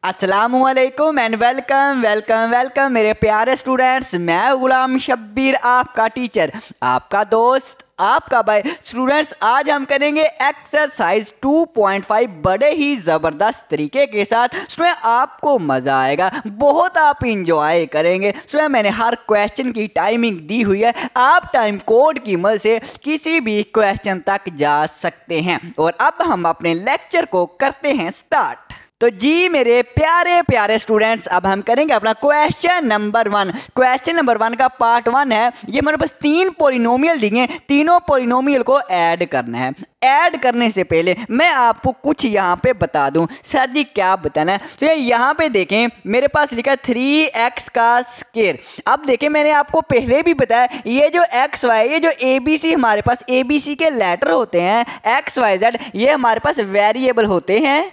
अस्सलामुअलैकुम and welcome welcome welcome मेरे प्यारे स्टूडेंट्स। मैं गुलाम शब्बीर, आपका टीचर, आपका दोस्त, आपका भाई। स्टूडेंट्स, आज हम करेंगे एक्सरसाइज 2.5 बड़े ही ज़बरदस्त तरीके के साथ। स्टूडेंट, आपको मज़ा आएगा, बहुत आप इंजॉय करेंगे। स्टूडेंट, मैंने हर क्वेश्चन की टाइमिंग दी हुई है, आप टाइम कोड की मदद से किसी भी क्वेश्चन तक जा सकते हैं। और अब हम अपने लेक्चर को करते हैं स्टार्ट। तो जी मेरे प्यारे प्यारे स्टूडेंट्स, अब हम करेंगे अपना क्वेश्चन नंबर 1। क्वेश्चन नंबर 1 का पार्ट 1 है। ये हमारे पास 3 पॉलिनोमियल दिए, तीनों पॉलिनोमियल को ऐड करना है। ऐड करने से पहले मैं आपको कुछ यहाँ पे बता दूं। सर जी क्या बताना है? तो यहाँ पे देखें, मेरे पास लिखा है 3x का स्क्वायर। अब देखें, मैंने आपको पहले भी बताया, ये जो x y, ये जो ABC हमारे पास ABC के लेटर होते हैं, x y z, ये हमारे पास वेरिएबल होते हैं।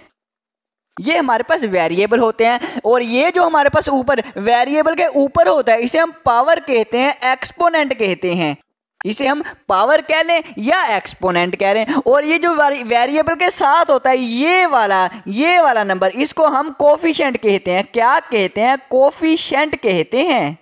ये हमारे पास वेरिएबल होते हैं। और ये जो हमारे पास ऊपर वेरिएबल के ऊपर होता है, इसे हम पावर कहते हैं, एक्सपोनेंट कहते हैं। इसे हम पावर कह लें या एक्सपोनेंट कह लें। और ये जो वेरिएबल के साथ होता है, ये वाला नंबर, इसको हम कोफिशिएंट कहते हैं। क्या कहते हैं? कोफिशिएंट कहते हैं।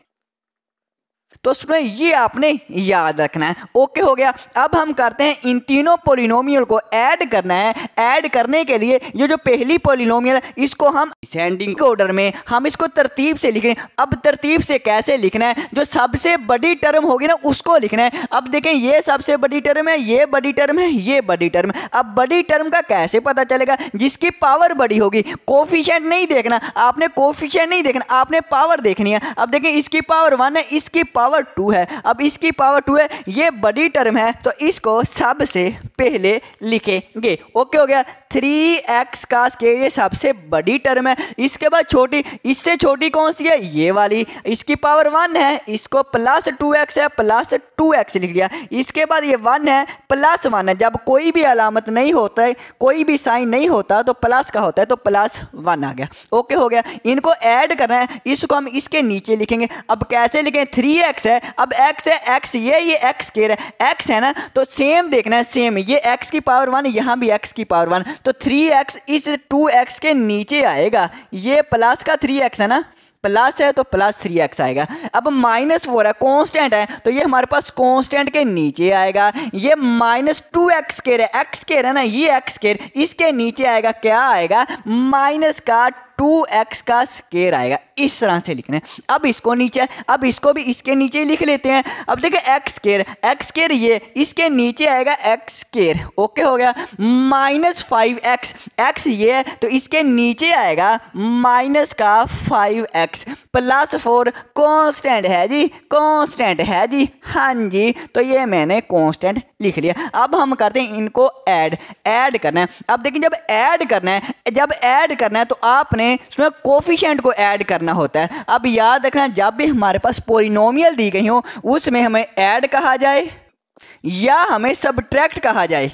तो स्टूडेंट, ये आपने याद रखना है। ओके, हो गया। अब हम करते हैं, इन तीनों पॉलिनोमियल को ऐड करना है। ऐड करने के लिए ये जो पहली पॉलिनोमियल, इसको हम असेंडिंग ऑर्डर में हम इसको तरतीब से लिखें। अब तरतीब से कैसे लिखना है? जो सबसे बड़ी टर्म होगी ना, उसको लिखना है। अब देखें, ये सबसे बड़ी टर्म है, ये बड़ी टर्म है, ये बड़ी टर्म है। अब बड़ी टर्म का कैसे पता चलेगा? जिसकी पावर बड़ी होगी। कोफिशिएंट नहीं देखना आपने, कोफिशिएंट नहीं देखना आपने, पावर देखनी है। अब देखें, इसकी पावर 1 है, इसकी पावर 2 है। अब इसकी पावर 2 है, ये बड़ी टर्म है, तो इसको सबसे पहले लिखेंगे। ओके, हो गया। 3x का स्क्वायर, ये सबसे बड़ी टर्म है। इसके बाद छोटी, इससे छोटी कौन सी है? ये वाली। इसकी पावर 1 है, इसको प्लस 2x है, प्लस 2x लिख दिया। इसके बाद ये 1 है, प्लस 1 है। जब कोई भी अलामत नहीं होता है, कोई भी साइन नहीं होता, तो प्लस का होता है, तो प्लस 1 आ गया। ओके, हो गया। इनको ऐड करना है, इसको हम इसके नीचे लिखेंगे। अब कैसे लिखें? 3x है, अब x है, x ये x स्क्वायर है, x है ना, तो सेम देखना है, सेम। ये x की पावर 1, यहाँ भी x की पावर 1, तो 3x इस 2x के नीचे आएगा। ये प्लस का 3x है ना, प्लस है तो प्लस 3x आएगा। अब -4 है, कांस्टेंट है, तो ये हमारे पास कांस्टेंट के नीचे आएगा। ये -2x स्क्वायर है, x स्क्वायर है ना, ये x स्क्वायर, इसके नीचे आएगा। क्या आएगा? माइनस का 2x का स्क्वायर आएगा। इस तरह से लिखना है। अब इसको नीचे, अब इसको भी इसके नीचे लिख लेते हैं। अब देखिए, x स्क्वायर ये इसके नीचे आएगा, x स्क्वायर। ओके, हो गया। -5x, x ये है, तो इसके नीचे आएगा माइनस का 5x, प्लस 4 कांस्टेंट है जी, कांस्टेंट है जी, हाँ जी। तो ये मैंने कांस्टेंट लिख लिया। अब हम करते हैं इनको ऐड करना है। अब देखिए, जब ऐड करना है तो आपने इसमें कोफिशिएंट को ऐड करना होता है। अब याद रखना, जब भी हमारे पास पॉलिनोमियल दी गई हो, उसमें हमें ऐड कहा जाए या हमें सबट्रैक्ट कहा जाए।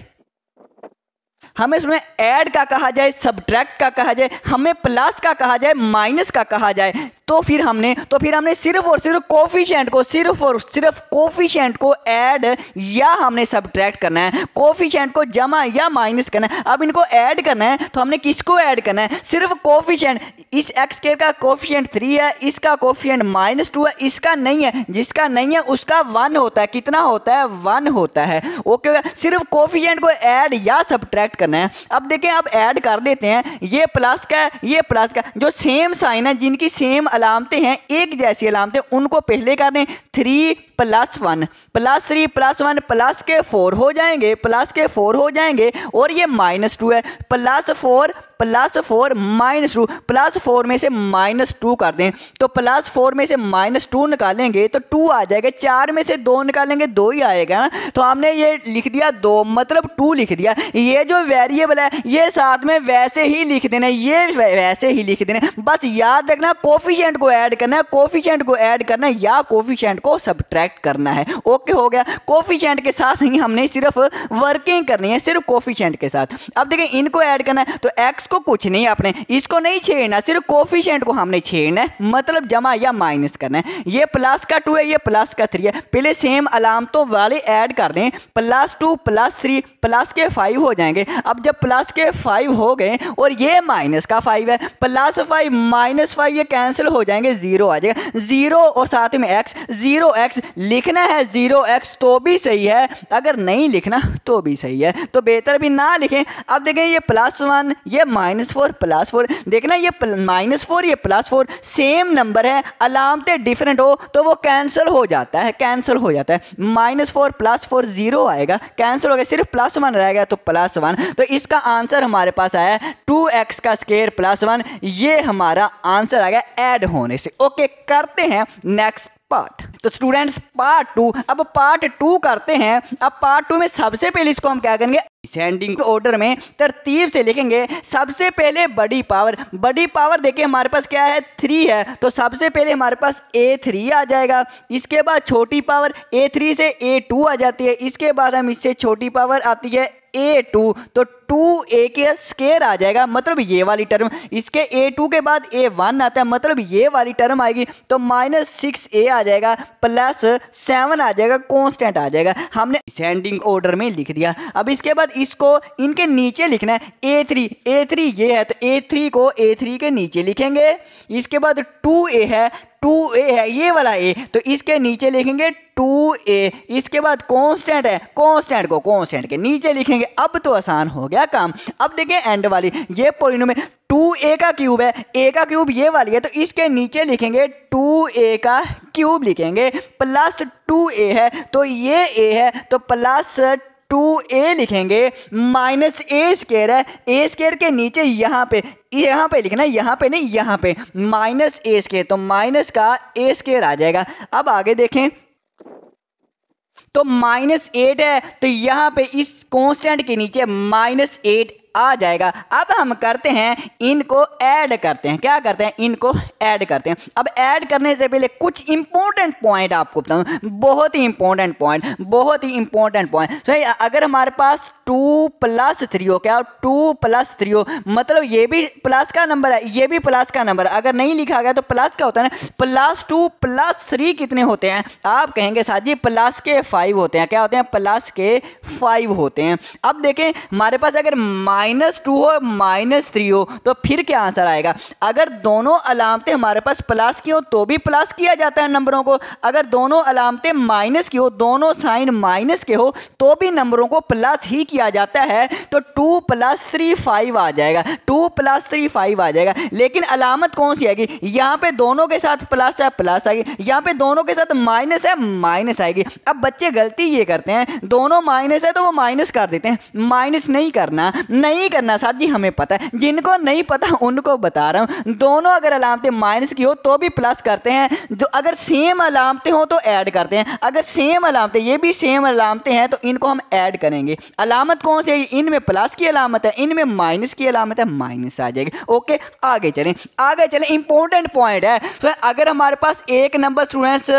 हमें इसमें ऐड का कहा जाए, सबट्रैक्ट का कहा जाए, हमें प्लस का कहा जाए, माइनस का कहा जाए। तो फिर हमने सिर्फ और सिर्फ कोफिशिएंट को, सिर्फ और सिर्फ कोफिशिएंट को ऐड या हमने सबट्रैक्ट करना है, कोफिशिएंट को जमा या माइनस करना है। अब इनको ऐड करना है, तो हमने किसको ऐड करना है? सिर्फ कोफिशिएंट। इस x स्क्वायर का कोफिशिएंट 3 है, इसका कोफिशिएंट -2 है, इसका नहीं है, जिसका नहीं है उसका 1 होता है। कितना होता है? 1 होता है। ओके, सिर्फ कोफिशिएंट को ऐड या सबट्रैक्ट करना है। अब देखें, अब ऐड कर देते हैं। ये प्लस का, ये प्लस का, जो सेम साइन है, जिनकी सेम अलामतें हैं, एक जैसी अलामतें, उनको पहले कर दें। 3 + 1 + 3 + 1 प्लस के 4 हो जाएंगे, प्लस के 4 हो जाएंगे। और ये -2 है, +4 +4 -2, +4 में से -2 कर दें, तो +4 में से -2 निकालेंगे तो 2 आ जाएगा। 4 में से 2 निकालेंगे, 2 ही आएगा ना, तो हमने ये लिख दिया 2, मतलब 2 लिख दिया। ये जो वेरिएबल है, ये साथ में वैसे ही लिख देना, ये वैसे ही लिख देना। बस याद रखना, कोफिशिएंट को ऐड करना है, कोफिशिएंट को ऐड करना है या कोफिशिएंट को सबट्रैक्ट सब्ट्रैक्ट करना है। ओके हो गया। कोफिशिएंट के साथ ही हमने सिर्फ वर्किंग करनी है, सिर्फ कोफिशिएंट के साथ। अब देखिए इनको ऐड करना है तो x को कुछ नहीं, आपने इसको नहीं छेड़ना, सिर्फ कोफिशिएंट को हमने छेड़ना है, मतलब जमा या माइनस करना है। ये प्लस का 2 है, ये प्लस का 3 है, पहले सेम अलामतों वाले ऐड कर दें, +2 +3 प्लस के 5 हो जाएंगे। अब जब प्लस के 5 हो गए और ये माइनस का 5 है, +5 -5 ये कैंसिल हो जाएंगे, 0 आ जाएगा, 0 और साथ में x, 0x लिखना है 0x तो भी सही है, अगर नहीं लिखना तो भी सही है, तो बेहतर भी ना लिखें। अब देखें ये +1 ये -4 +4, देखना ये -4 ये +4 सेम नंबर है, अलामतें डिफरेंट हो तो वो कैंसिल हो जाता है, कैंसिल हो जाता है। -4 +4 0 आएगा, कैंसिल हो गया, सिर्फ +1 रहेगा तो +1। तो इसका आंसर हमारे पास आया है 2x का स्क्वायर +1, ये हमारा आंसर आ गया ऐड होने से। ओके करते हैं नेक्स्ट पार्ट। तो स्टूडेंट्स पार्ट 2, अब पार्ट 2 करते हैं। अब पार्ट 2 में सबसे पहले इसको हम क्या करेंगे, डिसेंडिंग ऑर्डर में तरतीब से लिखेंगे। सबसे पहले बड़ी पावर देखिए हमारे पास क्या है 3 है, तो सबसे पहले हमारे पास A3 आ जाएगा। इसके बाद छोटी पावर A3 से A2 आ जाती है, इसके बाद हम इससे छोटी पावर आती है A2, तो 2a के स्क्वायर आ जाएगा, मतलब ये वाली टर्म। इसके A2 के बाद A1 आता है, मतलब ये वाली टर्म आएगी, तो -6a आ जाएगा, +7 आ जाएगा, कांस्टेंट आ जाएगा। हमने डिसेंडिंग ऑर्डर में लिख दिया। अब इसके बाद इसको इनके नीचे लिखना है A3 ये है, तो A3 को A3 के नीचे लिखेंगे। इसके बाद 2a है ये वाला a, तो इसके नीचे लिखेंगे 2a। इसके बाद कांस्टेंट है, कांस्टेंट को कांस्टेंट के नीचे लिखेंगे। अब तो आसान हो गया काम। अब देखिए एंड वाली ये पॉलिनोमियल 2a का क्यूब है, a का क्यूब ये वाली है, तो इसके नीचे लिखेंगे 2a का क्यूब लिखेंगे, +2a है तो ये a है, तो +2a लिखेंगे, -a स्क्वायर है, a स्क्वायर के नीचे यहाँ पे लिखना है, यहाँ पे नहीं, यहाँ पे -a स्क्वायर, तो माइनस का a स्क्वायर आ जाएगा। अब आगे देखें तो -8 है, तो यहाँ पे इस कांस्टेंट के नीचे -8 आ जाएगा। अब हम करते हैं इनको ऐड करते हैं, क्या करते हैं इनको ऐड करते हैं। अब ऐड करने से पहले कुछ इंपॉर्टेंट पॉइंट आपको बताऊं, बहुत ही इंपॉर्टेंट पॉइंट। सही, अगर हमारे पास 2 + 3 हो, क्या 2 + 3 हो, मतलब ये भी प्लस का नंबर है, ये भी प्लस का नंबर है। अगर नहीं लिखा गया तो प्लस का होता है ना, +2 + 3 कितने होते हैं, आप कहेंगे साथ जी प्लस के 5 होते हैं। क्या होते हैं, प्लस के 5 होते हैं। अब देखें हमारे पास अगर -2 हो -3 हो तो फिर क्या आंसर आएगा। अगर दोनों अलामतें हमारे पास प्लस की हो तो भी प्लस किया जाता है नंबरों को, अगर दोनों अलामतें माइनस की हो, दोनों साइन माइनस के हो तो भी नंबरों को प्लस ही किया जाता है। तो 2 + 3 5 आ जाएगा, 2 + 3 5 आ जाएगा। लेकिन अलामत कौन सी आएगी, यहाँ पे दोनों के साथ प्लस है प्लस आएगी, यहाँ पे दोनों के साथ माइनस है माइनस आएगी। अब बच्चे गलती ये करते हैं, दोनों माइनस है तो वो माइनस कर देते हैं, माइनस नहीं करना सर जी, हमें पता है। जिनको नहीं पता उनको बता रहा हूं, दोनों अगर अलामतें माइनस की हो तो भी प्लस करते हैं, जो अगर सेम अलामतें हो तो ऐड करते हैं। अगर सेम अलामतें, ये भी सेम अलामतें हैं तो इनको हम ऐड करेंगे। अलामत कौन सी है, इनमें प्लस की अलामत है, इनमें माइनस की अलामत है, माइनस आ जाएगी। ओके आगे चलें इंपॉर्टेंट पॉइंट है। तो अगर हमारे पास एक नंबर स्टूडेंट्स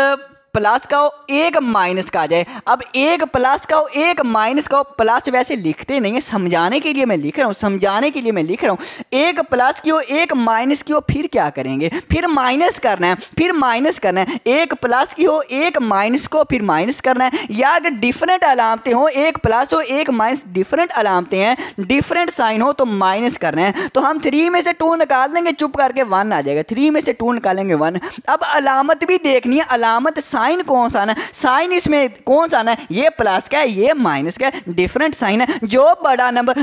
प्लस का हो, एक माइनस का आ जाए। अब एक प्लस का हो, एक माइनस का हो, प्लस वैसे लिखते नहीं है, समझाने के लिए मैं लिख रहा हूँ, एक प्लस की हो एक माइनस की हो, फिर क्या करेंगे, फिर माइनस करना है। एक प्लस की हो एक माइनस को फिर माइनस करना है। या अगर डिफरेंट अलामतें हो, एक प्लस हो एक माइनस, डिफरेंट अलामतें हैं, डिफरेंट साइन हो तो माइनस करना है। तो हम 3 में से 2 निकाल देंगे, चुप करके 1 आ जाएगा, 3 में से 2 निकालेंगे 1। अब अलामत भी देखनी है, अलामत साइन कौन सा आना है, साइन इसमें कौन सा आना है, ये प्लस का है ये माइनस का है, डिफरेंट साइन है। जो बड़ा नंबर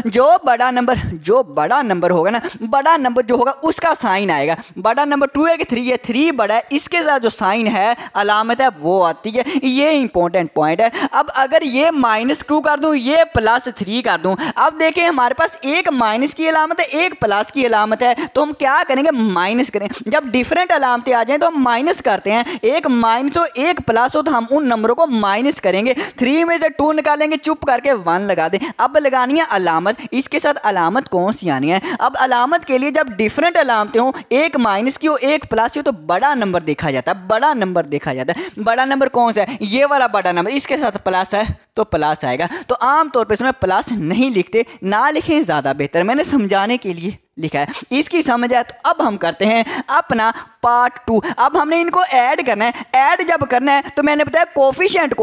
होगा ना, बड़ा नंबर जो होगा उसका साइन आएगा। बड़ा नंबर 2 है कि 3 है, 3 बड़ा है, इसके साथ जो साइन है अलामत है वो आती है। ये इंपॉर्टेंट पॉइंट है। अब अगर ये -2 कर दूं, ये +3 कर दूं, अब देखें हमारे पास एक माइनस की अलामत है एक प्लस की अलामत है, तो हम क्या करेंगे माइनस करें। जब डिफरेंट अलामतें आ जाएं तो हम माइनस करते हैं, एक माइनस हो एक प्लस हो तो हम उन नंबरों को माइनस करेंगे। 3 में से 2 निकालेंगे, चुप करके 1 लगा दें। अब लगानी है अलामत, इसके साथ अलामत कौन सी आनी है? अब अलामत के लिए जब डिफरेंट अलामतें हो, एक माइनस की हो एक प्लस की हो, तो बड़ा नंबर देखा जाता है, बड़ा नंबर देखा जाता है। बड़ा नंबर कौन सा है? ये वाला बड़ा नंबर, इसके साथ प्लस है तो प्लस आएगा। तो आमतौर पर इसमें प्लस नहीं लिखते, ना लिखें ज़्यादा बेहतर, मैंने समझाने के लिए लिखा है। इसकी समझ आए तो अब हम करते हैं अपना पार्ट 2। अब हमने इनको ऐड करना है। ऐड जब करना है तो मैंने बताया कोफिशिएंट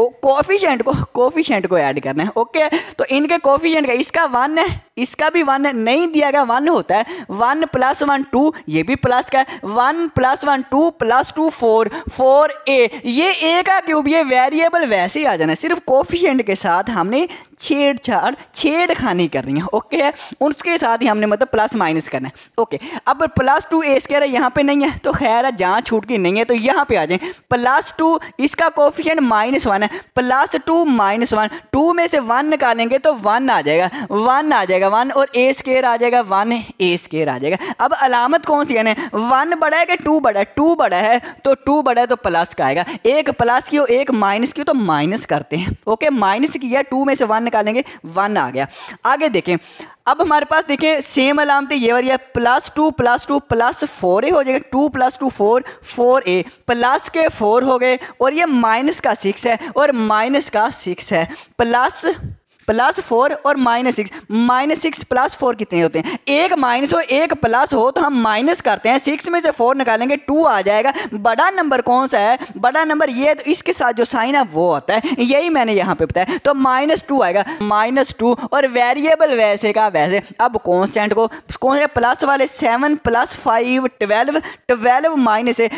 को ऐड करना है। ओके, तो इनके कोफिशिएंट का इसका 1 है, इसका भी 1 है, नहीं दिया गया 1 होता है। 1 + 1 2, ये भी प्लस का है। 1 + 1 2 + 2 4, 4a, ये a का क्यूब, ये वेरिएबल वैसे ही आ जाना है, सिर्फ कोफिशिएंट के साथ हमने छेड़खानी करनी है। ओके, उसके साथ ही हमने मतलब प्लस माइनस करना है। ओके, अब +2a² है, यहाँ पे नहीं है तो खैर है, जहाँ छूट की नहीं है तो यहाँ पे आ जाए। +2, इसका कोफिशिएंट -1 है, +2 -1, 2 में से 1 निकालेंगे तो 1 आ जाएगा, 1 आ जाएगा, 1 और a² आ जाएगा, 1a² आ जाएगा। अब अलामत कौन सी है? 1 बड़ा है कि 2 बड़ा है? 2 बड़ा है, तो 2 बड़ा है तो प्लस का आएगा। एक प्लस की हो एक माइनस की हो तो माइनस करते हैं। ओके, माइनस की है, 2 में से 1 निकालेंगे, 1 आ गया। आगे देखें, अब हमारे पास देखें सेम अलामतें ये वाली है, +2 + 2 + 4a हो जाएगा। 2 + 2 4, 4a, प्लस के 4 हो गए, और ये माइनस का 6 है और माइनस का 6 है। +4 और -6, -6 + 4 कितने होते हैं? एक माइनस हो एक प्लस हो तो हम माइनस करते हैं, 6 में से 4 निकालेंगे 2 आ जाएगा। बड़ा नंबर कौन सा है? बड़ा नंबर ये है, तो इसके साथ जो साइन है वो होता है, यही मैंने यहाँ पे बताया। तो -2 आएगा, -2, और वेरिएबल वैसे का वैसे। अब कॉन्स्टेंट को कौन से प्लस वाले? 7 + 5 12, 12 -8,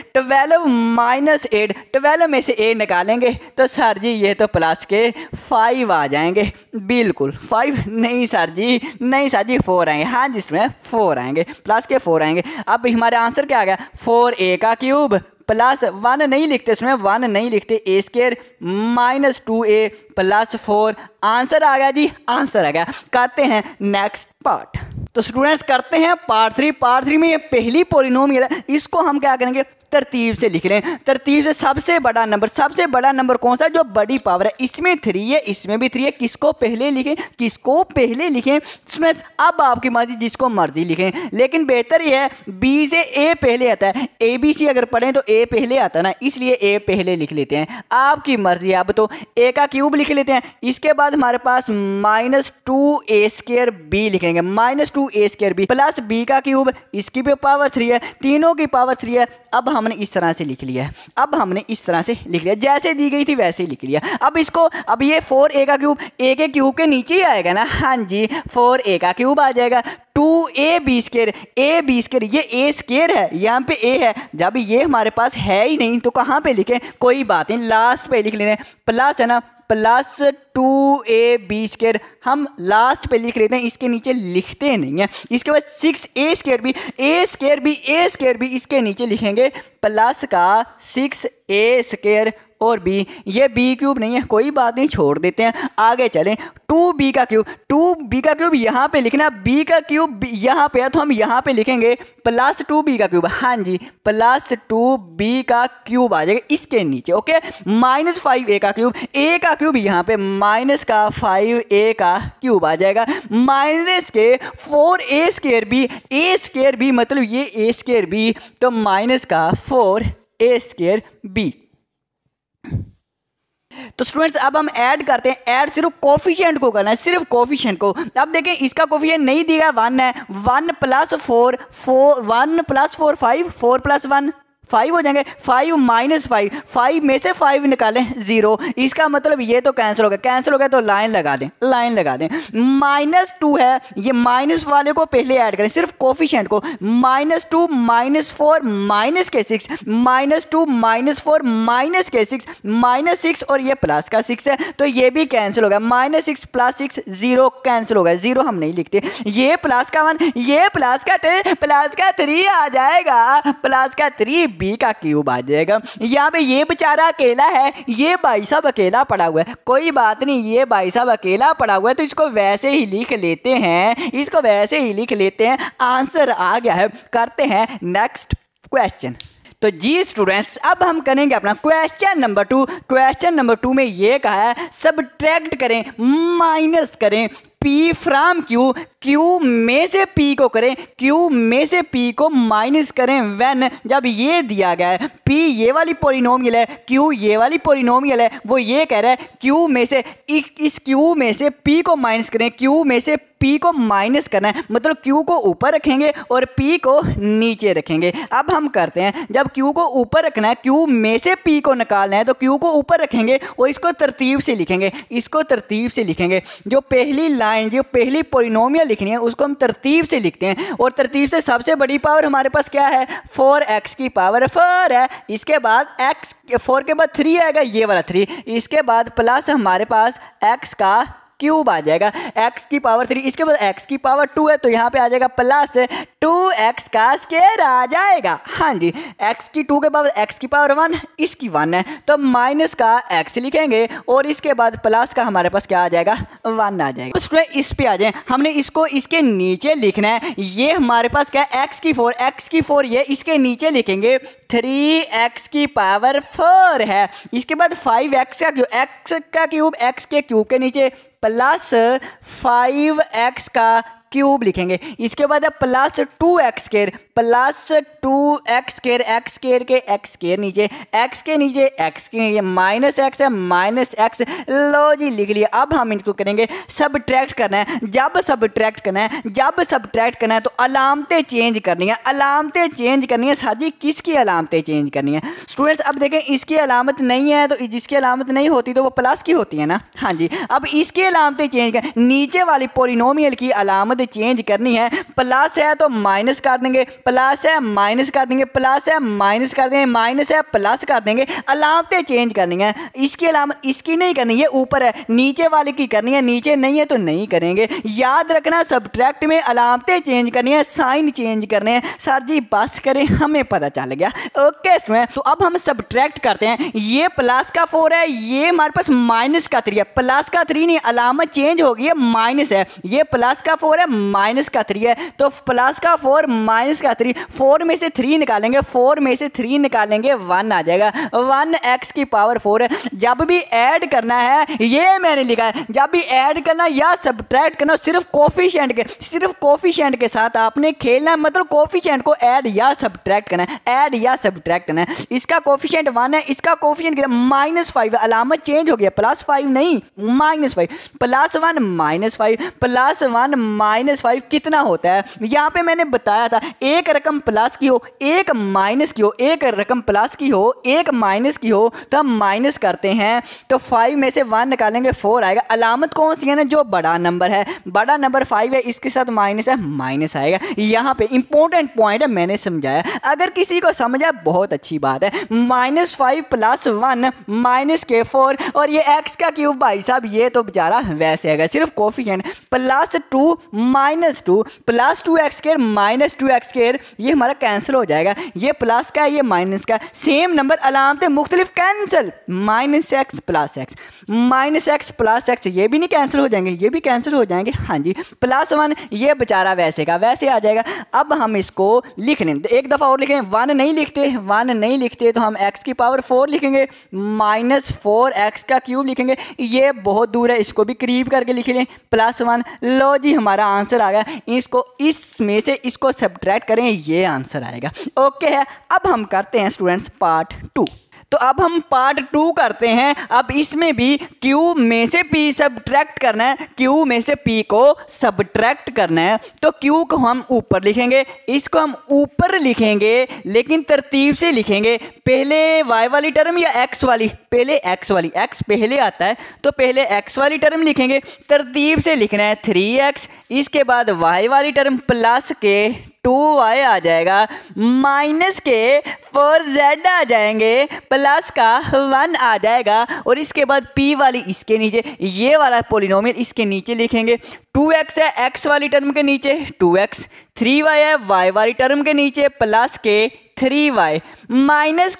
12 में से 8 निकालेंगे तो सर जी ये तो प्लस के 5 आ जाएंगे। बिल्कुल 5 नहीं सर जी, नहीं सर जी 4 आएंगे। हाँ जिसमें 4 आएंगे, प्लस के 4 आएंगे। अब हमारे आंसर क्या आ गया? 4a का क्यूब प्लस 1 नहीं लिखते, इसमें 1 नहीं लिखते, a² -2a + 4। आंसर आ गया जी, आंसर आ गया। करते हैं नेक्स्ट पार्ट। तो स्टूडेंट्स करते हैं पार्ट 3। पार्ट 3 में ये पहली पॉलिनोमियल है, इसको हम क्या करेंगे? तरतीब से लिख लें। तरतीब से सबसे बड़ा नंबर कौन सा? जो बड़ी पावर है, इसमें 3 है, इसमें भी 3 है। किसको पहले लिखें? इसमें अब आपकी मर्जी, जिसको मर्जी लिखें, लेकिन बेहतर ये है b से a पहले आता है। ABC अगर पढ़ें तो a पहले आता है ना, इसलिए a पहले लिख लेते हैं। आपकी मर्जी। अब तो a का क्यूब लिख लेते हैं। इसके बाद हमारे पास -2a² b लिखेंगे, -2a² b प्लस b का क्यूब, इसकी भी पावर 3 है, तीनों की पावर 3 है। अब हमने इस तरह से लिख लिया है, जैसे दी गई थी वैसे ही लिख लिया। अब इसको, अब ये 4a का क्यूब a के क्यूब के नीचे ही आएगा ना। हाँ जी, 4a का क्यूब आ जाएगा। 2ab², ये a² है, यहाँ पे a है। जब ये हमारे पास है ही नहीं तो कहाँ पे लिखें? कोई बात नहीं, लास्ट पे लिख लेना। प्लस है ना, प्लस 2ab² हम लास्ट पे लिख लेते हैं, इसके नीचे लिखते नहीं है। इसके बाद 6a² भी इसके नीचे लिखेंगे, प्लस का 6a² और b। ये b³ नहीं है, कोई बात नहीं, छोड़ देते हैं। आगे चलें, 2b का क्यूब यहाँ पे लिखना। b का क्यूब यहाँ पे है तो हम यहाँ पे लिखेंगे प्लस 2b का क्यूब। हाँ जी, प्लस 2b का क्यूब आ जाएगा इसके नीचे। ओके, -5a का क्यूब, a का क्यूब यहाँ पे माइनस का 5a का क्यूब आ जाएगा, माइनस के 4a² b, मतलब ये a² तो माइनस का 4a²b। तो स्टूडेंट्स अब हम ऐड करते हैं। ऐड सिर्फ कोफिशिएंट को करना है, सिर्फ कोफिशिएंट को। अब देखें इसका कोफिशिएंट नहीं दिया, 1 है। 1 + 4 5, 4 + 1 5 हो जाएंगे। 5 -5, 5 में से 5 निकालें 0। इसका मतलब ये तो कैंसिल हो गया, तो लाइन लगा दें। -2 है, ये माइनस वाले को पहले ऐड करें, सिर्फ कोफिशिएंट को। -2 -4 -6, -2 -4 -6, -6 और ये प्लस का 6 है तो ये भी कैंसिल हो गया। -6 + 6 0 कैंसिल हो गया, 0 हम नहीं लिखते। ये प्लस का 1, ये प्लस का 2, प्लस का 3 आ जाएगा, प्लस का 3 b का क्यूब आ जाएगा। यहाँ पे ये बेचारा अकेला है, ये भाई साहब अकेला पड़ा हुआ है। कोई बात नहीं, ये भाई साहब अकेला पड़ा हुआ है तो इसको वैसे ही लिख लेते हैं, आंसर आ गया है। करते हैं नेक्स्ट क्वेश्चन। तो तो जी स्टूडेंट्स, अब हम करेंगे अपना क्वेश्चन नंबर 2। क्वेश्चन नंबर 2 में ये कहा है सब्ट्रैक्ट करें, माइनस करें P फ्रॉम Q, Q में से P को करें, Q में से P को माइनस करें व्हेन, जब ये दिया गया है P ये वाली पोलिनोमियल है, Q ये वाली पोलिनोमियल है, वो ये कह रहा है Q में से इस Q में से P को माइनस करें, Q में से P को माइनस करना है, मतलब Q को ऊपर रखेंगे और P को नीचे रखेंगे। अब हम करते हैं, जब Q को ऊपर रखना है, Q में से P को निकालना है, तो Q को ऊपर रखेंगे और इसको तरतीब से लिखेंगे, इसको तरतीब से लिखेंगे। जो पहली लाइन, जो पहली पोलिनोमियल लिखनी है उसको हम तरतीब से लिखते हैं, और तरतीब से सबसे बड़ी पावर हमारे पास क्या है, 4x की पावर 4 है। इसके बाद x, 4 के बाद 3 आएगा, ये वाला 3, इसके बाद प्लस हमारे पास x का क्यूब आ जाएगा, x की पावर 3, इसके बाद x की पावर 2 है, तो यहाँ पे आ जाएगा प्लस 2x का स्क्वायर आ जाएगा। हाँ जी, x की 2 के बाद x की पावर 1, इसकी 1 है, तो माइनस का x लिखेंगे और इसके बाद प्लस का हमारे पास क्या आ जाएगा, 1 आ जाएगा। तो इस पे आ जाए, हमने इसको इसके नीचे लिखना है। ये हमारे पास क्या है, x की 4 ये इसके नीचे लिखेंगे, 3x की पावर 4 है। इसके बाद 5x का क्यूब, x के क्यूब के नीचे प्लस 5x का क्यूब लिखेंगे। इसके बाद plus 2x square, plus 2x square, x square के x स्क्वायर नीचे, x के नीचे x के नीचे माइनस x है, माइनस x। लो जी लिख लिया। अब हम इनको करेंगे सब्ट्रैक्ट करना है। जब सब्ट्रैक्ट करना है तो अलामतें चेंज करनी है, अलामतें चेंज करनी है। साजी किसकी अलामतें चेंज करनी है स्टूडेंट्स? अब देखें, इसकी अलामत नहीं है, तो जिसकी अलामत नहीं होती तो वो प्लस की होती है ना। हाँ जी, अब इसकी अलामतें चेंज कर, नीचे वाली पोलिनोमियल की अलामत चेंज करनी है। प्लस है तो माइनस कर देंगे, प्लस है माइनस कर देंगे, प्लस है माइनस कर देंगे, माइनस है प्लस कर देंगे। अलामतें चेंज करनी है। इसकी अलामत इसकी नहीं करनी, ये ऊपर है, नीचे वाले की करनी है, नीचे नहीं है तो नहीं करेंगे। याद रखना, सब्ट्रैक्ट में अलामतें चेंज करनी है, साइन चेंज करने हैं। सर जी बस करें, हमें पता चल गया। ओके स्टूडेंट, तो अब हम सब्ट्रैक्ट करते हैं। ये प्लस का 4 है, ये हमारे पास माइनस का 3 है। प्लस का 3 नहीं, अलामत चेंज हो गई है, माइनस है। ये प्लस का 4 है, माइनस का 3 है, तो प्लस का 4 माइनस का 3, 4 में से 3 निकालेंगे, 4 में से 3 निकालेंगे, 1 आ जाएगा। 1x की पावर 4 है। जब भी ऐड करना है, ये मैंने लिखा है, जब भी ऐड करना या सब्ट्रैक्ट करना, सिर्फ कोफिशिएंट के साथ आपने खेलना है। मतलब कोफिशिएंट को ऐड या सब्ट्रैक्ट करना है, ऐड या सब्ट्रैक्ट करना है। इसका कोफिशिएंट 1 है, इसका कोफिशिएंट -5 है, अलामत चेंज हो गया, +5 नहीं -5, +1 -5, +1 -5 कितना होता है? यहाँ पे मैंने बताया था, एक रकम प्लस की हो, एक माइनस की हो, एक रकम प्लस की हो, एक माइनस की हो, तो हम माइनस करते हैं, तो 5 में से 1 निकालेंगे, 4 आएगा। अलामत कौन सी है ना? जो बड़ा नंबर है, बड़ा नंबर 5 है, इसके साथ माइनस है, माइनस आएगा। यहाँ पे इंपॉर्टेंट पॉइंट है, मैंने समझाया। अगर किसी को समझा बहुत अच्छी बात है। -5 + 1 माइनस के 4, और ये x का क्यूब भाई साहब, ये तो बेचारा वैसे आएगा, सिर्फ कोफिशिएंट +2 -2 प्लस 2x² -2x², ये हमारा कैंसिल हो जाएगा। ये प्लस का है, ये माइनस का, सेम नंबर, अलामतें मुख्तलिफ, cancel. -x + x, -x + x, ये भी नहीं कैंसिल हो जाएंगे, ये भी कैंसिल हो जाएंगे। हाँ जी, +1, ये बेचारा वैसे का वैसे आ जाएगा। अब हम इसको लिख लें, एक दफ़ा और लिखें। 1 नहीं लिखते तो हम x की पावर 4 लिखेंगे, -4x का क्यूब लिखेंगे। ये बहुत दूर है, इसको भी करीब करके लिख लें, +1। लो जी, हमारा आंसर आ गया। इसको इसमें से इसको सब्ट्रैक्ट करें, ये आंसर आएगा। ओके है। अब हम करते हैं स्टूडेंट्स पार्ट 2। तो अब हम पार्ट 2 करते हैं। अब इसमें भी Q में से P सब्ट्रैक्ट करना है, Q में से P को सब्ट्रैक्ट करना है। तो Q को हम ऊपर लिखेंगे, इसको हम ऊपर लिखेंगे, लेकिन तरतीब से लिखेंगे। पहले y वाली टर्म या x वाली? पहले x वाली, x पहले आता है तो पहले x वाली टर्म लिखेंगे। तरतीब से लिखना है 3x, इसके बाद y वाली टर्म प्लस के 2y आ जाएगा, माइनस के 4z आ जाएंगे, प्लस का 1 आ जाएगा, और इसके बाद p वाली इसके नीचे, ये वाला पोलिनोमियल इसके नीचे लिखेंगे। 2x है x वाली टर्म के नीचे 2x, 3y है y वाली टर्म के नीचे, प्लस के 3y माइनस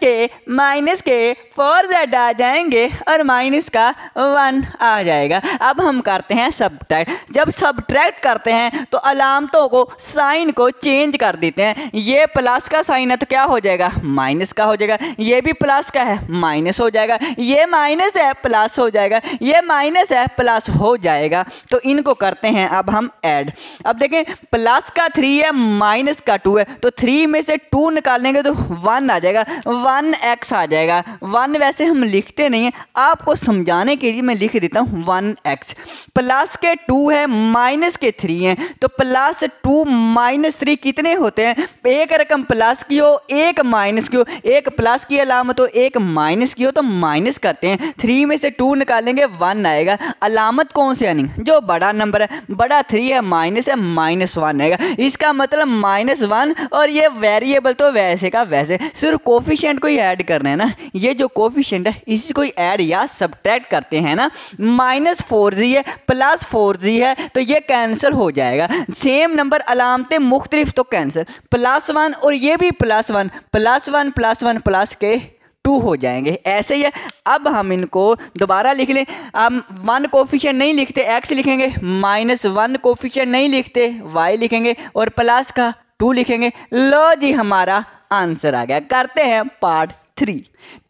के 4z आ जाएंगे और माइनस का 1 आ जाएगा। अब हम करते हैं सब्ट्रैक्ट। जब सब्ट्रैक्ट करते हैं तो अलामतों को साइन को चेंज कर देते हैं। ये प्लस का साइन है तो क्या हो जाएगा, माइनस का हो जाएगा। ये भी प्लस का है, माइनस हो जाएगा। ये माइनस है, प्लस हो जाएगा। ये माइनस है, प्लस हो जाएगा। तो इनको करते हैं अब हम ऐड। अब देखें, प्लस का 3 है, माइनस का 2 है, तो 3 में से 2 निकालेंगे तो 1 आ जाएगा, 1x आ जाएगा। 1 वैसे हम लिखते नहीं है, आपको समझाने के लिए मैं लिख देता हूँ 1x। प्लस के 2 है, माइनस के 3 है, तो प्लस 2 माइनस 3 कितने होते हैं? एक रकम प्लस की हो, एक माइनस की हो, एक प्लस की अलामत हो, एक माइनस की हो, तो माइनस करते हैं। 3 में से 2 निकालेंगे 1 आएगा। अलामत कौन सी आनी? जो बड़ा नंबर है, बड़ा 3 है, माइनस है, -1 आएगा। इसका मतलब -1। और ये वेरिएबल तो वैसे का वैसे, सिर्फ कोफिशिएंट को ही ऐड करना है ना। ये जो कोफिशिएंट है इसी को ही ऐड या सब्ट्रैक्ट करते हैं ना। -4g है, +4g है, तो ये कैंसिल हो जाएगा। सेम नंबर अलामतें मुख्तलिफ तो कैंसिल। +1 और ये भी +1, +1 +1 प्लस के 2 हो जाएंगे। ऐसे ही है। अब हम इनको दोबारा लिख लें। हम 1 कोफिशिएंट नहीं लिखते, x लिखेंगे, -1 कोफिशिएंट नहीं लिखते, y लिखेंगे, और प्लस का 2 लिखेंगे। लो जी, हमारा आंसर आ गया। करते हैं पार्ट 3।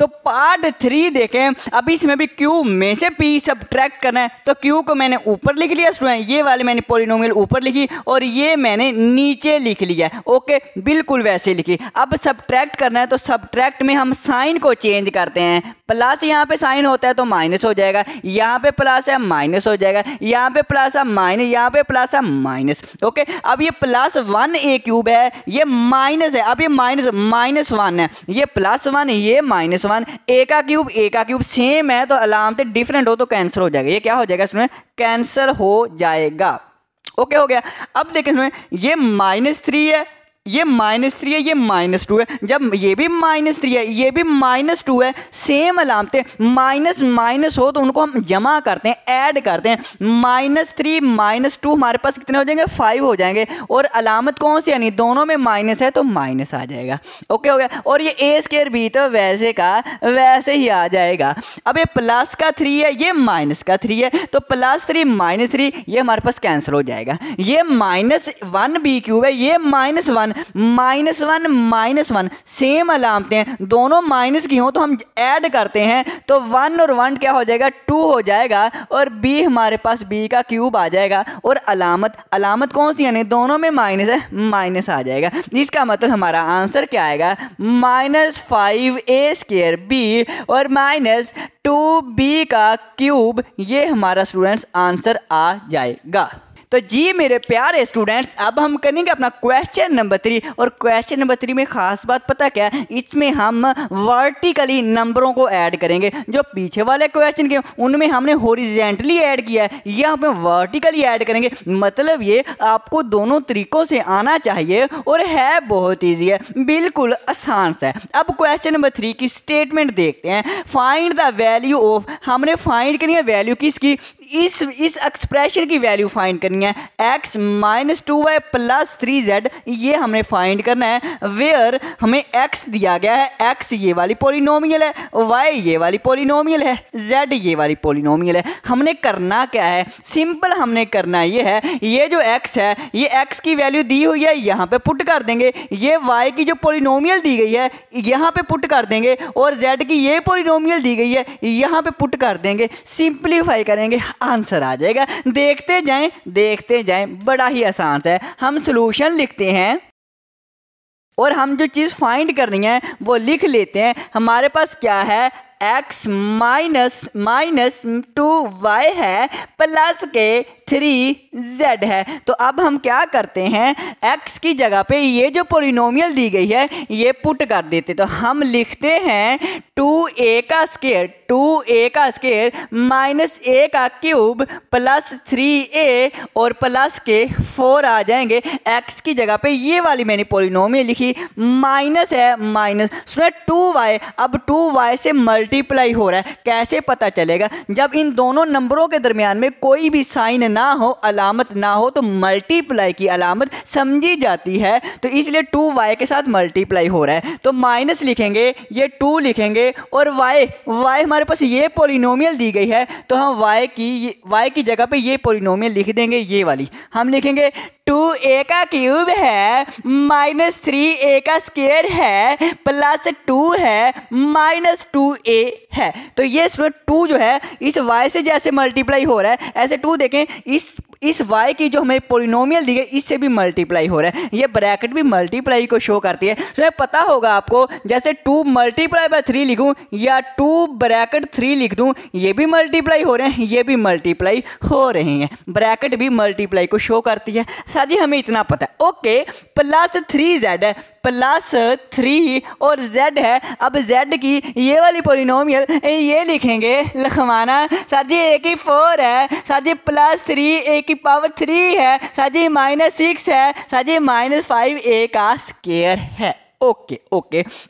तो पार्ट 3 देखें। अभी इसमें भी q में से p सब्ट्रैक्ट करना है, तो q को मैंने ऊपर लिख लिया स्टूडेंट, ये वाले मैंने पॉलिनोमियल ऊपर लिखी और ये मैंने नीचे लिख लिया। ओके, बिल्कुल वैसे लिखी। अब सब्ट्रैक्ट करना है, तो सब्ट्रैक्ट में हम साइन को चेंज करते हैं। प्लस यहाँ पे साइन होता है तो माइनस हो जाएगा, यहाँ पे प्लस है माइनस हो जाएगा, यहाँ पे प्लस है माइनस, यहाँ पे प्लस है माइनस। ओके, अब ये +1a³ है, ये माइनस है, अब ये -1 है, ये +1, ये -1, a³ सेम है, तो अलामतें डिफरेंट हो तो कैंसिल हो जाएगा। ये क्या हो जाएगा इसमें? कैंसिल हो जाएगा। ओके, हो गया। अब देखें इसमें ये -3 है, ये -3 है, ये -2 है। जब ये भी -3 है, ये भी -2 है, सेम अलामतें, माइनस माइनस हो तो उनको हम जमा करते हैं, ऐड करते हैं। -3 -2 हमारे पास कितने हो जाएंगे? 5 हो जाएंगे। और अलामत कौन सी आनी? दोनों में माइनस है तो माइनस आ जाएगा। ओके, हो गया। और ये a² भी तो वैसे का वैसे ही आ जाएगा। अब ये प्लस का 3 है, ये माइनस का 3 है, तो +3 -3 ये हमारे पास कैंसिल हो जाएगा। ये -1b³ है, ये -1 -1 सेम अलामतें हैं, दोनों माइनस की हो तो हम ऐड करते हैं, तो 1 और 1 क्या हो जाएगा? 2 हो जाएगा। और b हमारे पास b³ आ जाएगा। और अलामत कौन सी है? दोनों में माइनस है, माइनस आ जाएगा। इसका मतलब हमारा आंसर क्या आएगा? -5a²b और -2b³। ये हमारा स्टूडेंट्स आंसर आ जाएगा। तो जी मेरे प्यारे स्टूडेंट्स, अब हम करेंगे अपना क्वेश्चन नंबर 3। और क्वेश्चन नंबर 3 में खास बात पता क्या है? इसमें हम वर्टिकली नंबरों को ऐड करेंगे। जो पीछे वाले क्वेश्चन के उनमें हमने हॉरिजॉन्टली ऐड किया है, ये हम वर्टिकली ऐड करेंगे। मतलब ये आपको दोनों तरीकों से आना चाहिए और है बहुत ईजी है, बिल्कुल आसान सा है। अब क्वेश्चन नंबर 3 की स्टेटमेंट देखते हैं। फाइंड द वैल्यू ऑफ, हमने फाइंड करनी है वैल्यू किसकी? इस एक्सप्रेशन की वैल्यू फाइंड करनी है। x -2y + 3z ये हमने फाइंड करना है। वेयर हमें x दिया गया है, x ये वाली पॉलिनोमियल है, y ये वाली पॉलिनोमियल है, z ये वाली पॉलिनोमियल है। हमने करना क्या है? सिंपल हमने करना ये है, ये जो x है, ये x की वैल्यू दी हुई है, यहाँ पे पुट कर देंगे। ये y की जो पॉलिनोमियल दी गई है यहाँ पे पुट कर देंगे, और z की ये पॉलिनोमियल दी गई है यहाँ पे पुट कर देंगे। सिंप्लीफाई करेंगे, आंसर आ जाएगा। देखते जाएं, बड़ा ही आसान है। हम सॉल्यूशन लिखते हैं और हम जो चीज़ फाइंड करनी है वो लिख लेते हैं। हमारे पास क्या है? x -2y है प्लस के 3z है। तो अब हम क्या करते हैं? x की जगह पे ये जो पॉलिनोमियल दी गई है ये पुट कर देते। तो हम लिखते हैं 2a² -a³ प्लस 3a और प्लस के 4 आ जाएंगे। x की जगह पे ये वाली मैंने पॉलिनोमियल लिखी, माइनस है माइनस 2y। अब 2y से मल्टीप्लाई हो रहा है, कैसे पता चलेगा? जब इन दोनों नंबरों के दरमियान में कोई भी साइन ना हो, अलामत ना हो तो मल्टीप्लाई की अलामत समझी जाती है, तो इसलिए 2y के साथ मल्टीप्लाई हो रहा है। तो माइनस लिखेंगे, ये 2 लिखेंगे और y हमारे पास ये पॉलिनोमियल दी गई है, तो हम y की जगह पे ये पॉलिनोमियल लिख देंगे, ये वाली हम लिखेंगे 2a का क्यूब है माइनस 3a का स्क्वायर है प्लस 2 है माइनस 2a है। तो ये 2 जो है इस y से जैसे मल्टीप्लाई हो रहा है, ऐसे 2 देखें इस y की जो हमें पॉलिनोमियल दी गई इससे भी मल्टीप्लाई हो रहा है। ये ब्रैकेट भी मल्टीप्लाई को शो करती है। तो पता होगा आपको, जैसे 2 मल्टीप्लाई बाय 3 लिखूं या 2 ब्रैकेट 3 लिख दूं, ये भी मल्टीप्लाई हो रहे हैं, ये भी मल्टीप्लाई हो रहे हैं। ब्रैकेट भी मल्टीप्लाई को शो करती है। साथ ही हमें इतना पता है। ओके, प्लस 3z है, प्लस 3 और z है। अब z की ये वाली पॉलिनोमियल ये लिखेंगे, लिखवाना साथ जी a की 4 है, साथ जी प्लस 3 a की पावर 3 है, साथ जी माइनस 6 है, साथ जी माइनस 5a का स्क्वायर है। ओके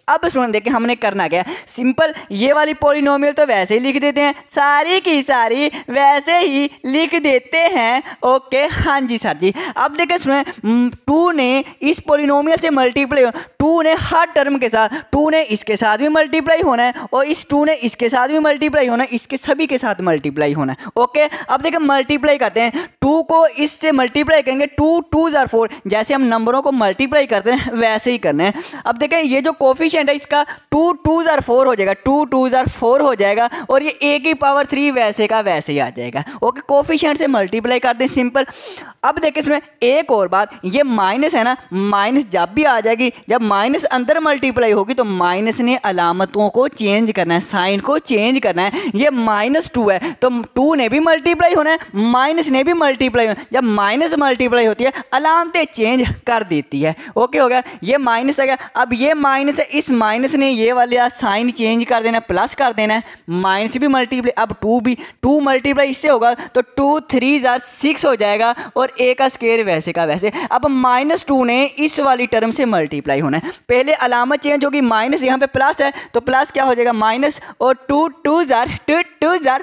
अब स्टूडेंट देखिए हमने करना क्या, सिंपल ये वाली पॉलिनोमियल तो वैसे ही लिख देते हैं, सारी की सारी वैसे ही लिख देते हैं। ओके हाँ जी सर जी। अब देखिए स्टूडेंट 2 ने इस पॉलिनोमियल से मल्टीप्लाई, 2 ने हर टर्म के साथ, 2 ने इसके साथ भी मल्टीप्लाई होना है और इस 2 ने इसके साथ भी मल्टीप्लाई होना है, इसके सभी के साथ मल्टीप्लाई होना है। ओके अब देखिए मल्टीप्लाई करते हैं, 2 को इससे मल्टीप्लाई करेंगे, 2 2 जार 4, जैसे हम नंबरों को मल्टीप्लाई करते हैं वैसे ही करना है। अब देखें ये जो कोफिशिएंट है इसका 2 2 जार 4 हो जाएगा, 2 2 जार 4 हो जाएगा और ये a की पावर 3 वैसे का वैसे ही आ जाएगा। ओके कोफिशिएंट से मल्टीप्लाई कर दें, सिंपल। अब देखिए इसमें एक और बात, ये माइनस है ना, माइनस जब भी आ जाएगी, जब माइनस अंदर मल्टीप्लाई होगी तो माइनस ने अलामतों को चेंज करना है, साइन को चेंज करना है। ये -2 है तो 2 ने भी मल्टीप्लाई होना है, माइनस ने भी मल्टीप्लाई होना है। जब माइनस मल्टीप्लाई होती है अलामतें चेंज कर देती है। ओके हो गया, ये माइनस आ गया। अब ये माइनस है, इस माइनस ने ये वाला साइन चेंज कर देना, प्लस कर देना है, माइनस भी मल्टीप्लाई, अब 2 मल्टीप्लाई इससे होगा तो 2 3 जार 6 हो जाएगा और a का स्क्वायर वैसे का वैसे। अब -2 ने इस वाली टर्म से मल्टीप्लाई होना है, पहले अलामत चेंज होगी, माइनस यहाँ पे प्लस है तो प्लस क्या हो जाएगा माइनस और 2 2 जार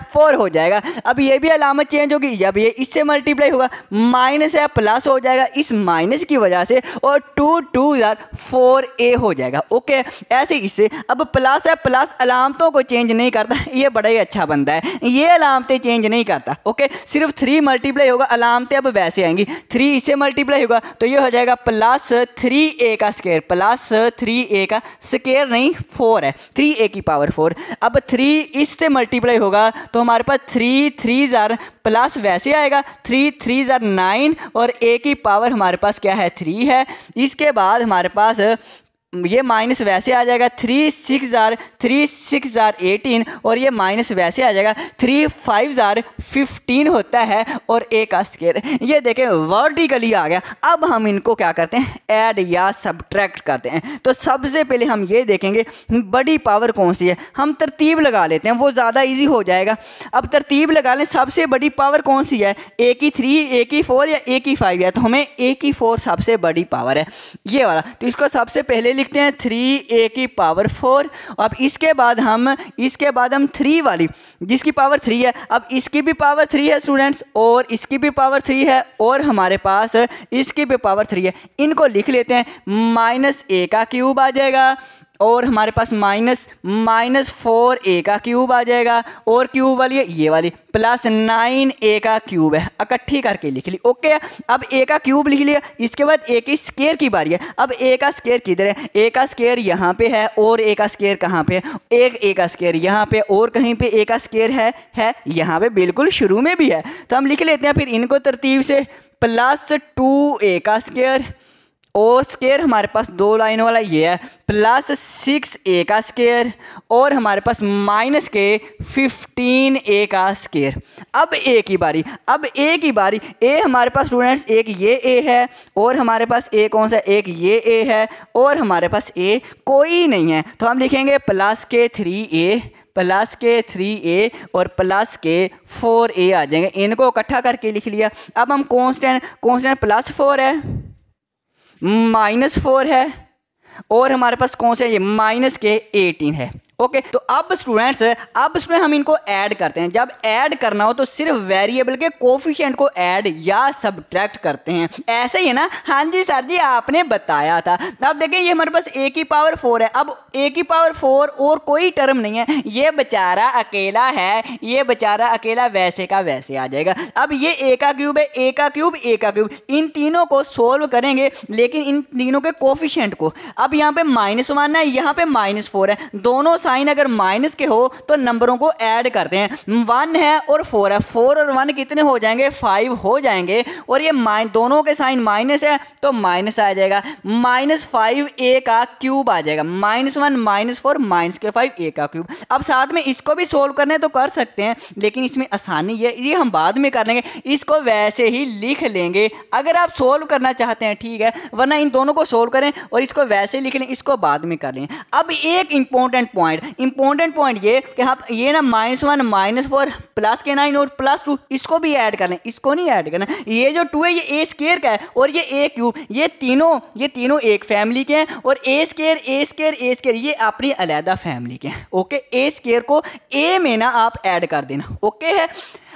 4 हो जाएगा। अब ये भी अलामत चेंज होगी, जब ये इससे मल्टीप्लाई होगा माइनस है प्लस हो जाएगा इस माइनस की वजह से और 2 2 जार 4a हो जाएगा। ओके ऐसे इससे अब प्लस है, प्लस अलामतों को चेंज नहीं करता, ये बड़ा ही अच्छा बंदा है, ये अलामतें चेंज नहीं करता। ओके सिर्फ 3 मल्टीप्लाई होगा, अलामतें अब वैसे आएंगी, 3 इससे मल्टीप्लाई होगा तो ये हो जाएगा प्लस 3a का स्क्वायर, प्लस 3a का स्क्वायर नहीं 4 है, 3a की पावर 4। अब 3 इससे मल्टीप्लाई होगा तो हमारे पास 3 3 जार प्लस वैसे आएगा, 3 3 जार 9 और a की पावर हमारे पास क्या है 3 है। इसके बाद हमारे पास ये माइनस वैसे आ जाएगा, 3 6 जार 18 और ये माइनस वैसे आ जाएगा, 3 5 जार 15 होता है और a का स्क्वायर। ये देखें वर्टिकली आ गया। अब हम इनको क्या करते हैं, ऐड या सब्ट्रैक्ट करते हैं। तो सबसे पहले हम ये देखेंगे बड़ी पावर कौन सी है, हम तरतीब लगा लेते हैं, वो ज़्यादा ईजी हो जाएगा। अब तरतीब लगा लें, सबसे बड़ी पावर कौन सी है, a की 3 a की 4 या a की 5 है, तो हमें a की 4 सबसे बड़ी पावर है ये वाला, तो इसको सबसे पहले लिखते हैं 3a की पावर 4। अब इसके बाद हम 3 वाली जिसकी पावर 3 है, अब इसकी भी पावर 3 है स्टूडेंट्स और इसकी भी पावर 3 है और हमारे पास इसकी भी पावर 3 है, इनको लिख लेते हैं, -a का क्यूब आ जाएगा और हमारे पास -4a का क्यूब आ जाएगा और क्यूब वाली है ये वाली प्लस 9a का क्यूब है, इकट्ठी करके लिख ली। ओके अब a का क्यूब लिख लिया, इसके बाद a की स्क्वायर की बारी है। अब a का स्क्वायर किधर है, a का स्क्वायर यहाँ पे है और a का स्क्वायर कहाँ पे है, एक a का स्क्वायर यहाँ पे और कहीं पे a का स्क्वायर है यहाँ पे बिल्कुल शुरू में भी है, तो हम लिख लेते हैं फिर इनको तरतीब से, प्लस 2a का स्क्वायर और स्क्वायर हमारे पास 2 लाइनों वाला ये है, प्लस 6a का स्क्वायर और हमारे पास माइनस के 15a का स्क्वायर। अब a की बारी, अब a की बारी, a हमारे पास स्टूडेंट्स एक ये a है और हमारे पास a कौन सा, एक ये a है और हमारे पास a कोई नहीं है, तो हम लिखेंगे प्लस के 3a प्लस के 3a और प्लस के 4a आ जाएंगे, इनको इकट्ठा करके लिख लिया। अब हम कॉन्स्टेंट प्लस 4 है, -4 है और हमारे पास कौन सा ये माइनस के 18 है। ओके, तो अब स्टूडेंट्स हम इनको ऐड करते हैं। जब ऐड करना हो तो सिर्फ वेरिएबल के कोफिशिएंट को ऐड या सब्ट्रैक्ट करते हैं, ऐसे ही है ना? हाँ जी सर जी, आपने बताया था। अब देखिए ये हमारे पास a की पावर 4 है। अब a की पावर 4 और कोई टर्म नहीं है, ये बेचारा अकेला है, ये बेचारा अकेला वैसे का वैसे आ जाएगा। अब ये a का क्यूब है, a का क्यूब, a का क्यूब, इन तीनों को सोल्व करेंगे, लेकिन इन तीनों के कोफिशिएंट को। अब यहाँ पे -1 है, यहाँ पे -4 है, दोनों साइन अगर माइनस के हो तो नंबरों को ऐड करते हैं। 1 है और 4 है, 4 और 1 कितने हो जाएंगे? 5 हो जाएंगे। और ये दोनों के साइन माइनस है तो माइनस आ जाएगा, -5 a का क्यूब आ जाएगा, -1 -4 -5 a का क्यूब। अब साथ में इसको भी सोल्व करने तो कर सकते हैं, लेकिन इसमें आसानी है, ये हम बाद में कर लेंगे, इसको वैसे ही लिख लेंगे। अगर आप सोल्व करना चाहते हैं ठीक है, वरना इन दोनों को सोल्व करें और इसको वैसे ही लिख लें, इसको बाद में कर लें। अब एक इंपॉर्टेंट पॉइंट ये कि आप ये ना -1 -4 प्लस के 9 और +2 इसको भी ऐड कर लें, इसको नहीं ऐड करना। ये जो 2 है ये a² का है और ये a क्यूब, ये तीनों एक फैमिली के हैं, और a² ये अपनी अलग फैमिली के हैं। ओके, a² को a में ना आप ऐड कर देना। ओके है।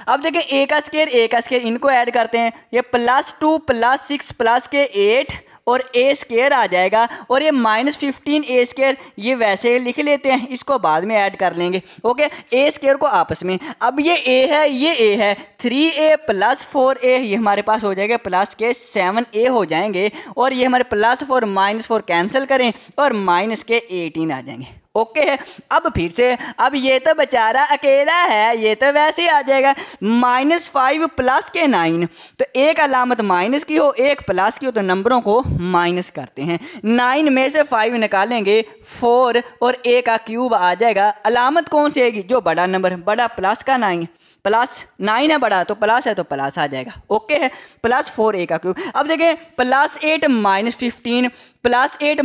अब देखिए a का स्क्वायर इनको ऐड करते हैं, ये +2 +6 प्लस के 8 और a² आ जाएगा, और ये -15 a² ये वैसे ही लिख लेते हैं, इसको बाद में ऐड कर लेंगे। ओके, a² को आपस में, अब ये a है, ये a है, 3a + 4a ये हमारे पास हो जाएगा प्लस के 7a हो जाएंगे, और ये हमारे +4 -4 कैंसिल करें और माइनस के 18 आ जाएंगे। ओके है। अब फिर से, अब ये तो बेचारा अकेला है, ये तो वैसे ही आ जाएगा, -5 प्लस के 9, तो एक अलामत माइनस की हो एक प्लस की हो तो नंबरों को माइनस करते हैं। 9 में से 5 निकालेंगे 4 और a का क्यूब आ जाएगा। अलामत कौन सी आएगी? जो बड़ा नंबर, बड़ा प्लस का 9, +9 है बड़ा तो प्लस है तो प्लस आ जाएगा। ओके है, +4 a का क्यूब। अब देखें +8 -15 +8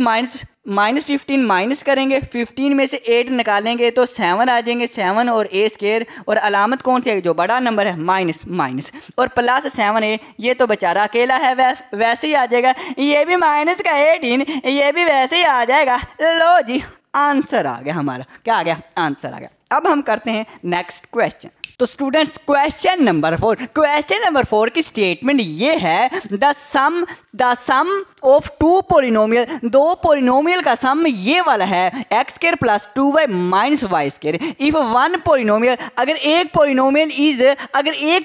-15 माइनस करेंगे, 15 में से 8 निकालेंगे तो 7 आ जाएंगे, 7 और a², और अलामत कौन सी है? जो बड़ा नंबर है माइनस, और +7a ये तो बेचारा अकेला है, वैसे ही आ जाएगा। ये भी माइनस का 18 ये भी वैसे ही आ जाएगा। लो जी, आंसर आ गया हमारा। क्या आ गया? आंसर आ गया। अब हम करते हैं नेक्स्ट क्वेश्चन। तो स्टूडेंट्स क्वेश्चन नंबर 4 की स्टेटमेंट ये है, the sum of 2 polynomial, 2 polynomial का सम ये वाला है, x² + 2y - y²। If one polynomial, अगर एक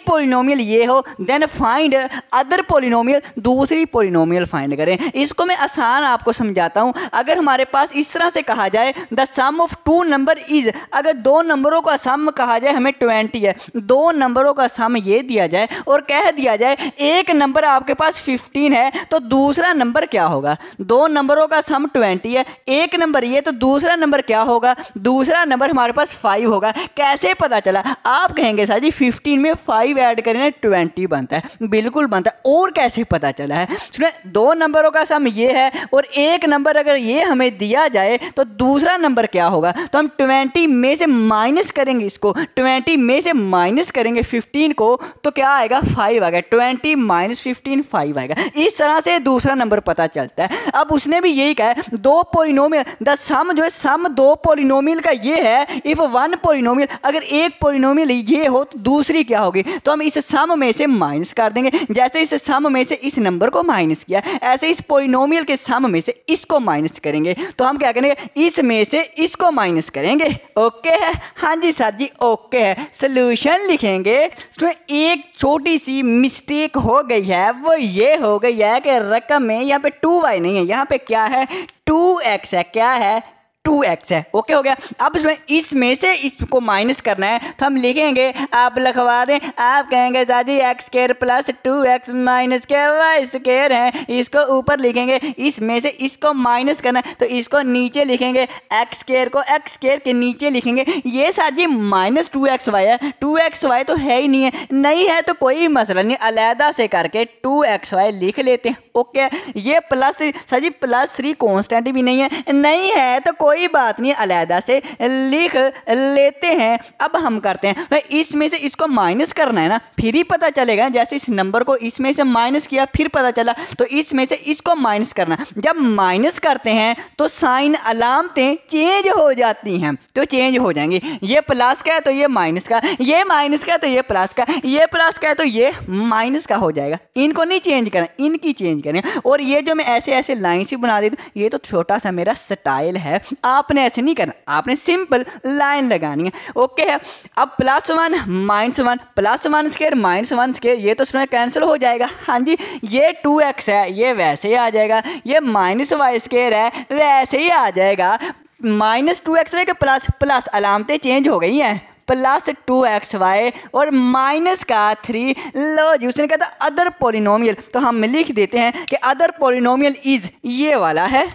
पोलिनोमियल ये हो, देन फाइंड अदर पोलिनोमियल, दूसरी पोलिनोमियल फाइंड करें। इसको मैं आसान आपको समझाता हूँ। अगर हमारे पास इस तरह से कहा जाए, the sum of 2 number is, अगर 2 नंबरों का सम कहा जाए, हमें 20 है, 2 नंबरों का सम ये दिया जाए और कह दिया जाए एक नंबर आपके पास 15 है, तो दूसरा नंबर क्या होगा? 2 नंबरों का सम 20 है, एक नंबर ये, तो दूसरा नंबर क्या होगा? दूसरा नंबर हमारे पास 5 होगा। कैसे पता चला? आप कहेंगे सर जी 15 में 5 ऐड करें 20 बनता है। बिल्कुल बनता है। और कैसे पता चला है? सुनिए, 2 नंबरों का सम ये है और एक नंबर अगर ये हमें दिया जाए तो दूसरा नंबर क्या होगा? तो हम 20 में से माइनस करेंगे, इसको 20 में से माइनस करेंगे 15 को, तो क्या आएगा? 5 आएगा। 20 - 15 5 आएगा। इस तरह से दूसरा नंबर पता चलता है। अब उसने भी यही कहा है, 2 पोलिनोमियल, द सम जो है, सम 2 पोलिनोमियल का ये है, इफ वन पोलिनोमियल, अगर एक पोलिनोमियल ये हो तो दूसरी क्या होगी? तो हम इस सम में से माइनस कर देंगे। जैसे इस सम में से इस नंबर को माइनस किया, ऐसे इस पोलिनोमियल के सम में से इसको माइनस करेंगे। तो हम क्या करेंगे? इस में से इसको माइनस करेंगे। ओके है? हाँ जी सर जी, ओके है। सोल्यूशन लिखेंगे। तो एक छोटी सी मिस्टेक हो गई है, वो ये हो गई है कि रकम में यहाँ पे 2y नहीं है, यहाँ पे क्या है? 2x है। क्या है? 2x है। ओके हो गया। अब इसमें से इसको माइनस करना है, तो हम लिखेंगे, आप लिखवा दें, आप कहेंगे दादी x² + 2x - के y² है, इसको ऊपर लिखेंगे। इसमें से इसको माइनस करना है, तो इसको नीचे लिखेंगे, x² को x² के नीचे लिखेंगे। ये सारी -2xy है, 2xy तो है ही नहीं है तो कोई मसला नहीं, अलहदा से करके 2xy लिख लेते हैं। ओके, ये +3 सर जी +3 कॉन्स्टेंट भी नहीं है तो कोई बात नहीं, अलहदा से लिख लेते हैं। अब हम करते हैं भाई, इसमें से इसको माइनस करना है ना, फिर ही पता चलेगा। जैसे इस नंबर को इसमें से माइनस किया फिर पता चला, तो इसमें से इसको माइनस करना। जब माइनस करते हैं तो साइन अलामतें चेंज हो जाती हैं, तो चेंज हो जाएंगी। ये प्लस का है तो ये माइनस का, ये माइनस का है तो ये प्लस का, ये प्लस का है तो ये माइनस का हो जाएगा। इनको नहीं चेंज करना, इनकी चेंज करें। और ये जो मैं ऐसे ऐसे लाइन से बना देता हूं, ये तो छोटा सा मेरा स्टाइल है, आपने ऐसे नहीं करना, आपने सिंपल लाइन लगानी है। ओके है। अब +1 -1 +1 स्क्वायर -1 स्क्वायर, ये तो इसमें कैंसिल हो जाएगा। हाँ जी, ये 2x है, ये वैसे ही आ जाएगा। ये -y स्क्वायर है, वैसे ही आ जाएगा। -2xy के प्लस प्लस अलामतें चेंज हो गई हैं, +2xy और माइनस का 3। लो जी, उसने कहा था अदर पॉलिनोमियल, तो हम लिख देते हैं कि अदर पॉलिनोमियल इज ये वाला है।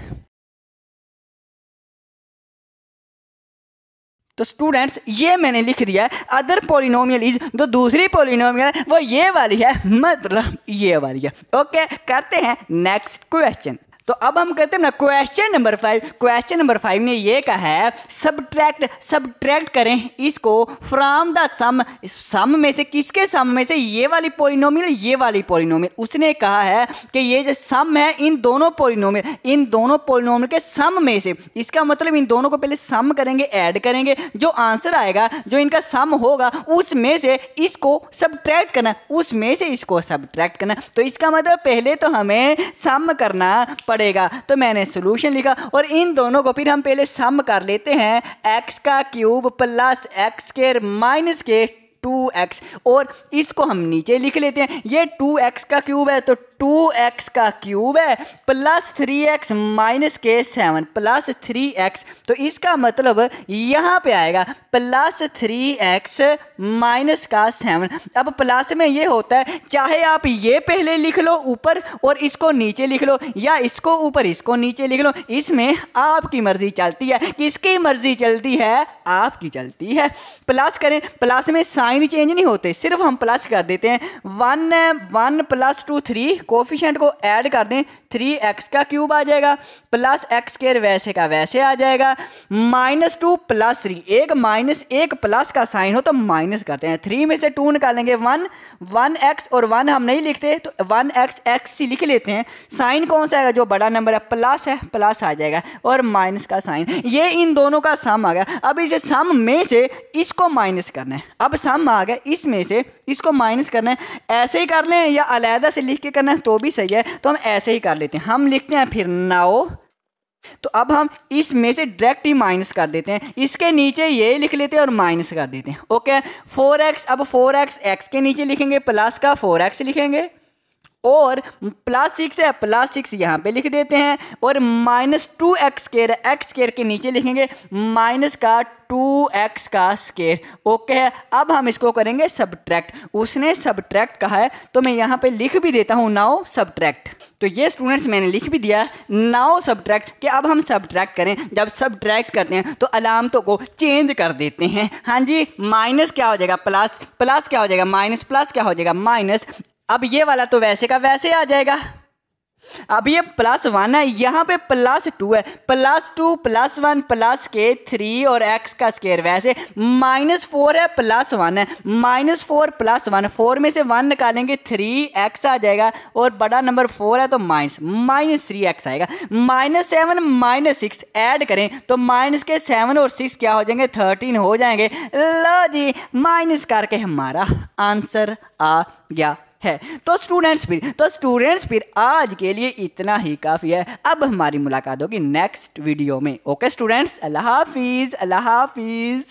तो स्टूडेंट्स ये मैंने लिख दिया, अदर पॉलिनोमियल इज, जो दूसरी पॉलिनोमियल है वो ये वाली है, मतलब ये वाली है। ओके, करते हैं नेक्स्ट क्वेश्चन। तो अब हम करते हैं ना क्वेश्चन नंबर 5। क्वेश्चन नंबर 5 ने ये कहा है सब्ट्रैक्ट करें इसको फ्रॉम द सम में से, किसके सम में से, ये वाली पॉलिनोमियल, ये वाली पॉलिनोमियल। उसने कहा है कि ये जो सम है इन दोनों पॉलिनोमियल के सम में से, इसका मतलब इन दोनों को पहले सम करेंगे, ऐड करेंगे, जो आंसर आएगा, जो इनका सम होगा उसमें से इसको सब्ट्रैक्ट करना, उसमें से इसको सब्ट्रैक्ट करना। तो इसका मतलब पहले तो हमें सम करना पड़ेगा। तो मैंने सॉल्यूशन लिखा और इन दोनों को फिर हम पहले सम कर लेते हैं। x का cube plus x square minus के 2x, और इसको हम नीचे लिख लेते हैं। ये 2x का क्यूब है तो 2x का क्यूब है प्लस 3x माइनस के 7 प्लस 3x, तो इसका मतलब यहाँ पे आएगा प्लस 3x माइनस का 7। अब प्लस में ये होता है, चाहे आप ये पहले लिख लो ऊपर और इसको नीचे लिख लो, या इसको ऊपर इसको नीचे लिख लो, इसमें आपकी मर्जी चलती है। किसकी मर्जी चलती है? आपकी चलती है। प्लस करें, प्लस में साइन चेंज नहीं होते, सिर्फ हम प्लस कर देते हैं। 1 + 2 3, कोफिशिएंट को ऐड कर दें, 3x का क्यूब आ जाएगा प्लस x स्क्वायर वैसे का वैसे आ जाएगा, -2 + 3, एक माइनस एक प्लस का साइन हो तो माइनस करते हैं। 3 में से 2 निकालेंगे 1x और 1 हम नहीं लिखते तो 1x x ही लिख लेते हैं। साइन कौन सा आएगा? जो बड़ा नंबर है, प्लस है, प्लस आ जाएगा और माइनस का साइन। ये इन दोनों का सम आ गया। अब इसे सम में से इसको माइनस करना है। अब सम आ गया, इसमें से इसको माइनस करना है। ऐसे ही कर लें या अलहदा से लिख के करना है तो भी सही है, तो हम ऐसे ही कर लेते हैं। हम लिखते हैं फिर नाउ, तो अब हम इसमें से डायरेक्ट ही माइनस कर देते हैं, इसके नीचे ये लिख लेते हैं और माइनस कर देते हैं। ओके, 4x, अब 4x x के नीचे लिखेंगे, प्लस का 4x लिखेंगे और +6 है, +6 यहाँ पे लिख देते हैं और -2x स्क्वायर, x स्क्वायर के नीचे लिखेंगे माइनस का 2x का स्क्वायर। ओके है, अब हम इसको करेंगे सब्ट्रैक्ट। उसने सब्ट्रैक्ट कहा है तो मैं यहाँ पे लिख भी देता हूँ नाउ सब्ट्रैक्ट। तो ये स्टूडेंट्स मैंने लिख भी दिया नाउ सब्ट्रैक्ट, कि अब हम सब्ट्रैक्ट करें। जब सब्ट्रैक्ट करते हैं तो अलामतों को चेंज कर देते हैं। हाँ जी, माइनस क्या हो जाएगा प्लस, प्लस क्या हो जाएगा माइनस, प्लस क्या हो जाएगा माइनस। अब ये वाला तो वैसे का वैसे आ जाएगा। अब ये +1 है, यहाँ पे +2 है, +2 +1 प्लस के 3 और x का स्क्वायर वैसे, -4 है +1 है, -4 +1, 4 में से 1 निकालेंगे 3x आ जाएगा और बड़ा नंबर 4 है तो -3x आएगा। -7 -6 ऐड करें तो माइनस के 7 और 6 क्या हो जाएंगे? 13 हो जाएंगे। लो जी, माइनस करके हमारा आंसर आ गया है। तो स्टूडेंट्स फिर आज के लिए इतना ही काफ़ी है। अब हमारी मुलाकात होगी नेक्स्ट वीडियो में। ओके स्टूडेंट्स, अल्लाह हाफिज़।